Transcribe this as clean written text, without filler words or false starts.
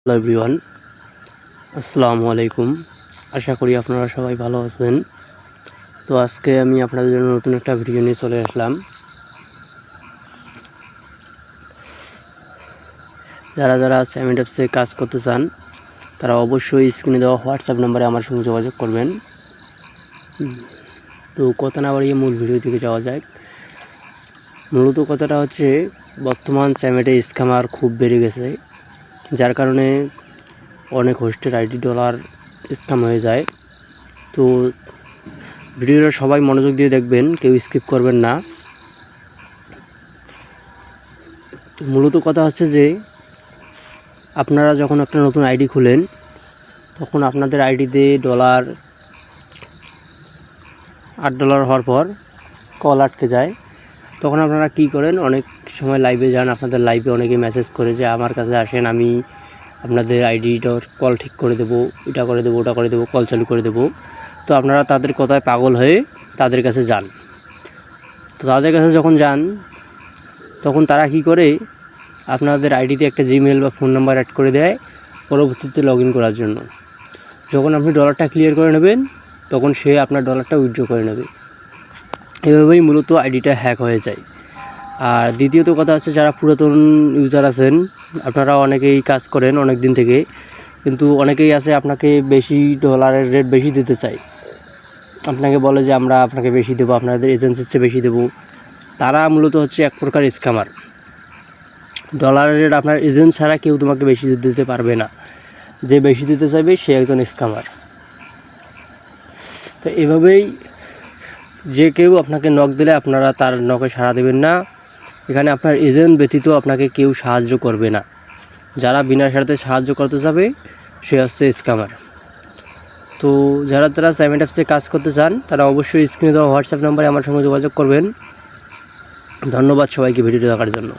Hello everyone, আসসালামু আলাইকুম। আশা করি আপনারা সবাই ভালো আছেন। তো আজকে আমি আপনাদের জন্য নতুন একটা ভিডিও নিয়ে চলে আসলাম। যারা সেভেন অ্যাপসে কাজ করতে চান তারা অবশ্যই স্ক্রিনে দেওয়া হোয়াটসঅ্যাপ নাম্বারে আমার সঙ্গে যোগাযোগ করবেন। তো কথা না বাড়িয়ে মূল ভিডিও দিকে যাওয়া যায়। মূলত কথাটা হচ্ছে, বর্তমান স্যামেটে স্ক্যামার খুব বেড়ে গেছে, যার কারণে অনেক হোস্টের আইডি ডলার স্ক্যাম হয়ে যায়। তো ভিডিওটা সবাই মনোযোগ দিয়ে দেখবেন, কেউ স্কিপ করবেন না। তো মূলত কথা হচ্ছে যে, আপনারা যখন একটা নতুন আইডি খুলেন তখন আপনাদের আইডিতে $8 হওয়ার পর কল আটকে যায়। তখন আপনারা কি করেন, অনেক সময় লাইভে যান, আপনাদের লাইভে অনেকে মেসেজ করে যে আমার কাছে আসেন, আমি আপনাদের আইডিটার কল ঠিক করে দেবো, এটা করে দেবো, ওটা করে দেবো, কল চালু করে দেবো। তো আপনারা তাদের কথায় পাগল হয়ে তাদের কাছে যান। তো তাদের কাছে যখন যান তখন তারা কি করে, আপনাদের আইডিতে একটা জিমেল বা ফোন নাম্বার অ্যাড করে দেয় পরবর্তীতে লগ ইন করার জন্য। যখন আপনি ডলারটা ক্লিয়ার করে নেবেন তখন সে আপনার ডলারটা উইথড্র করে নেবে। এভাবেই মূলত আইডিটা হ্যাক হয়ে যায়। আর দ্বিতীয়ত কথা হচ্ছে, যারা পুরাতন ইউজার আছেন, আপনারা অনেকেই কাজ করেন অনেক দিন থেকে, কিন্তু অনেকেই আছে আপনাকে বেশি ডলারের রেট বেশি দিতে চায়। আপনাকে বলে যে আমরা আপনাকে বেশি দেবো, আপনাদের এজেন্সির চেয়ে বেশি দেবো। তারা মূলত হচ্ছে এক প্রকার স্ক্যামার। ডলারের রেট আপনার এজেন্ট ছাড়া কেউ তোমাকে বেশি দিতে পারবে না। যে বেশি দিতে চাইবে সে একজন স্ক্যামার। তো এভাবেই যে কেউ আপনাকে নক দিলে আপনারা তার নকে সাড়া দেবেন না। এখানে আপনার এজেন্ট ব্যতীত আপনাকে কেউ সাহায্য করবে না। যারা বিনা স্বার্থে সাহায্য করতে যাবে সে হচ্ছে স্ক্যামার। তো যারা সেভেন অ্যাপসে কাজ করতে চান তারা অবশ্যই স্ক্রিনে দেওয়া হোয়াটসঅ্যাপ নাম্বারে আমার সঙ্গে যোগাযোগ করবেন। ধন্যবাদ সবাইকে ভিডিওটি দেখার জন্য।